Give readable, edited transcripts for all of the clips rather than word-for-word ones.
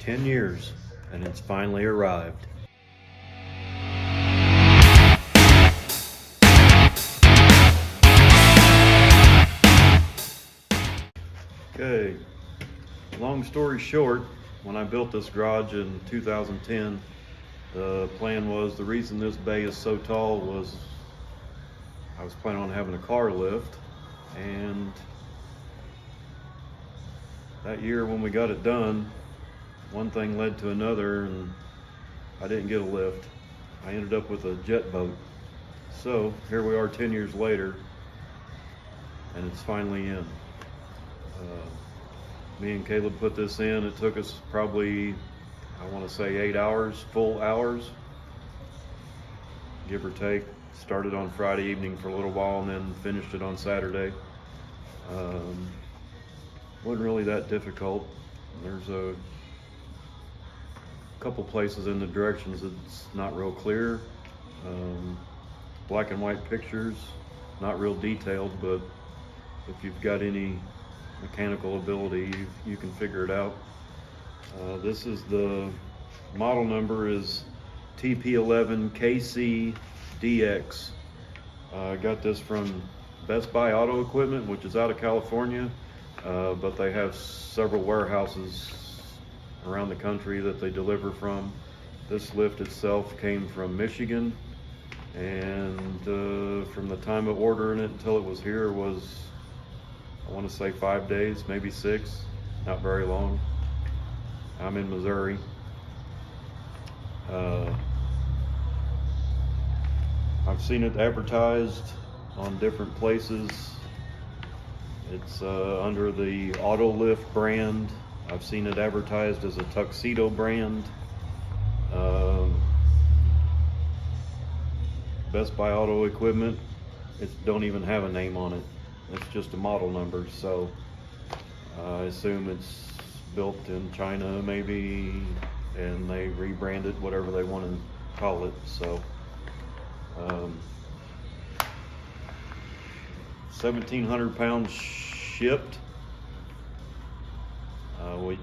10 years, and it's finally arrived. Okay, long story short, when I built this garage in 2010, the plan was, the reason this bay is so tall was I was planning on having a car lift, and that year when we got it done, one thing led to another and I didn't get a lift. I ended up with a jet boat. So here we are 10 years later, and it's finally in. Me and Caleb put this in. It took us probably, I want to say 8 hours, full hours, give or take. Started on Friday evening for a little while and then finished it on Saturday. Wasn't really that difficult. There's a couple places in the directions it's not real clear. Black and white pictures, not real detailed, but if you've got any mechanical ability, you can figure it out. This is the model number is TP11KCDX. I got this from Best Buy Auto Equipment, which is out of California, but they have several warehouses around the country that they deliver from. This lift itself came from Michigan, and from the time of ordering it until it was here was, I want to say 5 days, maybe 6, not very long. I'm in Missouri. I've seen it advertised on different places. It's under the Autolift brand. I've seen it advertised as a Tuxedo brand. Best Buy Auto Equipment, it don't even have a name on it. It's just a model number, so I assume it's built in China maybe, and they rebrand it whatever they want to call it. So 1,700 pounds shipped. We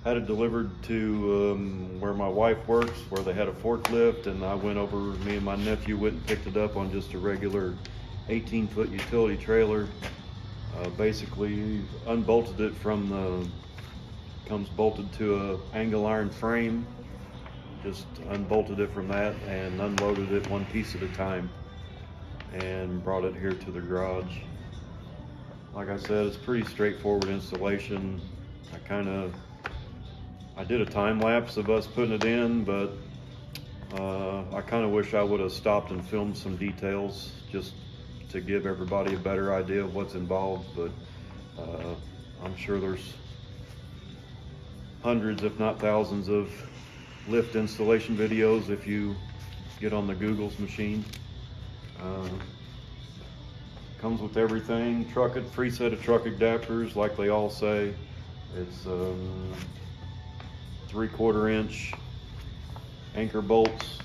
had it delivered to where my wife works, where they had a forklift, and I went over, me and my nephew went and picked it up on just a regular 18-foot utility trailer. Basically unbolted it from the, comes bolted to a angle iron frame, just unbolted it from that and unloaded it one piece at a time and brought it here to the garage. Like I said, it's pretty straightforward installation. I did a time lapse of us putting it in, but I kind of wish I would have stopped and filmed some details just to give everybody a better idea of what's involved. But I'm sure there's hundreds, if not thousands, of lift installation videos if you get on the Google's machine. Comes with everything. Free set of truck adapters, like they all say. It's 3/4 inch anchor bolts.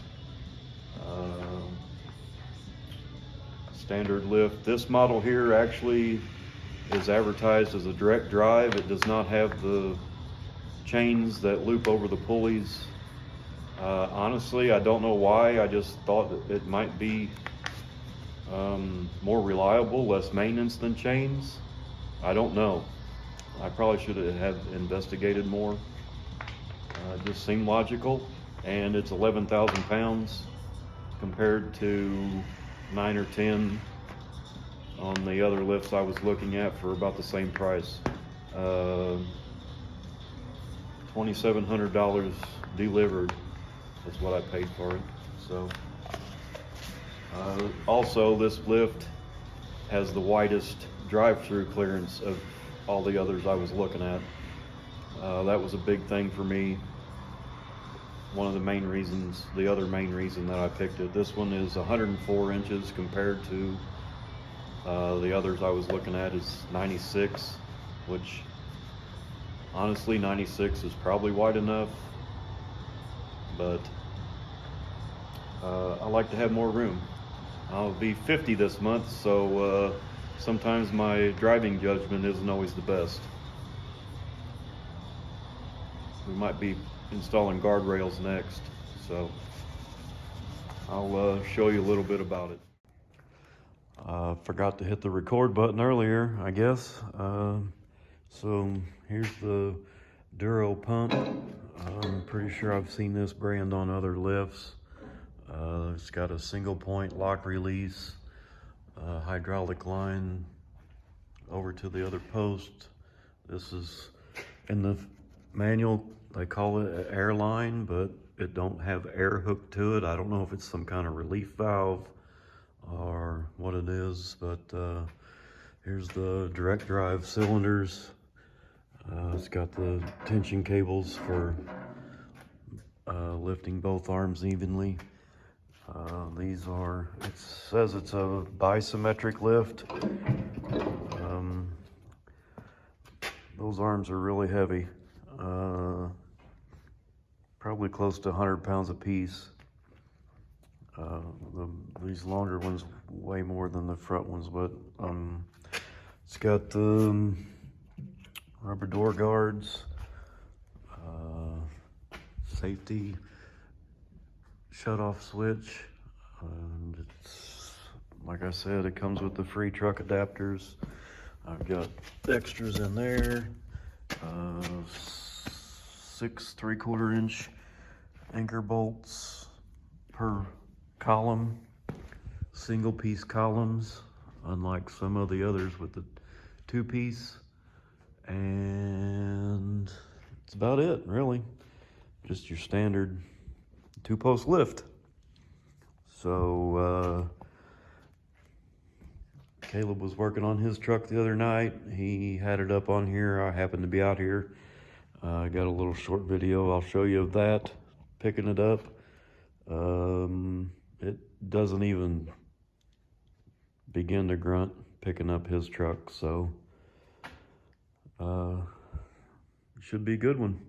Standard lift. This model here actually is advertised as a direct drive. It does not have the chains that loop over the pulleys. Honestly, I don't know why. I just thought that it might be more reliable, less maintenance than chains. I don't know. I probably should have investigated more. It just seemed logical, and it's 11,000 pounds compared to 9 or 10 on the other lifts I was looking at for about the same price. $2,700 delivered is what I paid for it. So also, this lift has the widest drive-through clearance of all the others I was looking at. That was a big thing for me. One of the main reasons, the other main reason that I picked it. This one is 104 inches compared to the others I was looking at is 96, which honestly 96 is probably wide enough, but I like to have more room. I'll be 50 this month, so sometimes my driving judgment isn't always the best. we might be installing guardrails next. So I'll show you a little bit about it. Forgot to hit the record button earlier, I guess. So here's the Duro pump. I'm pretty sure I've seen this brand on other lifts. It's got a single point lock release, hydraulic line over to the other post. This is in the manual, they call it an air line, but it don't have air hooked to it. I don't know if it's some kind of relief valve or what it is, but here's the direct drive cylinders. It's got the tension cables for lifting both arms evenly. These are, it says it's a bisymmetric lift. Those arms are really heavy. Probably close to 100 pounds a piece. These longer ones way more than the front ones, but it's got the rubber door guards, safety shut-off switch, and it's, like I said, it comes with the free truck adapters. I've got extras in there, 6 3/4 inch anchor bolts per column, single piece columns, unlike some of the others with the 2-piece, and that's about it, really. Just your standard 2-post lift. So Caleb was working on his truck the other night. He had it up on here. I happened to be out here. I got a little short video I'll show you of that, picking it up. It doesn't even begin to grunt picking up his truck, so should be a good one.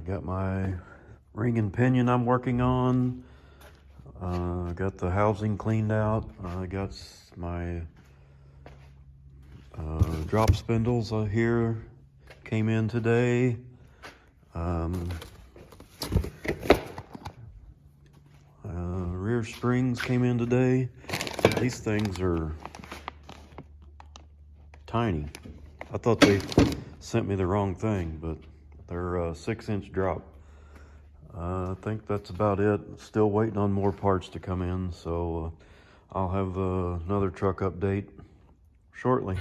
Got my ring and pinion I'm working on. Got the housing cleaned out. I got my drop spindles here, came in today. Rear springs came in today. These things are tiny. I thought they sent me the wrong thing, but they're a 6-inch drop. I think that's about it. Still waiting on more parts to come in, so I'll have another truck update shortly.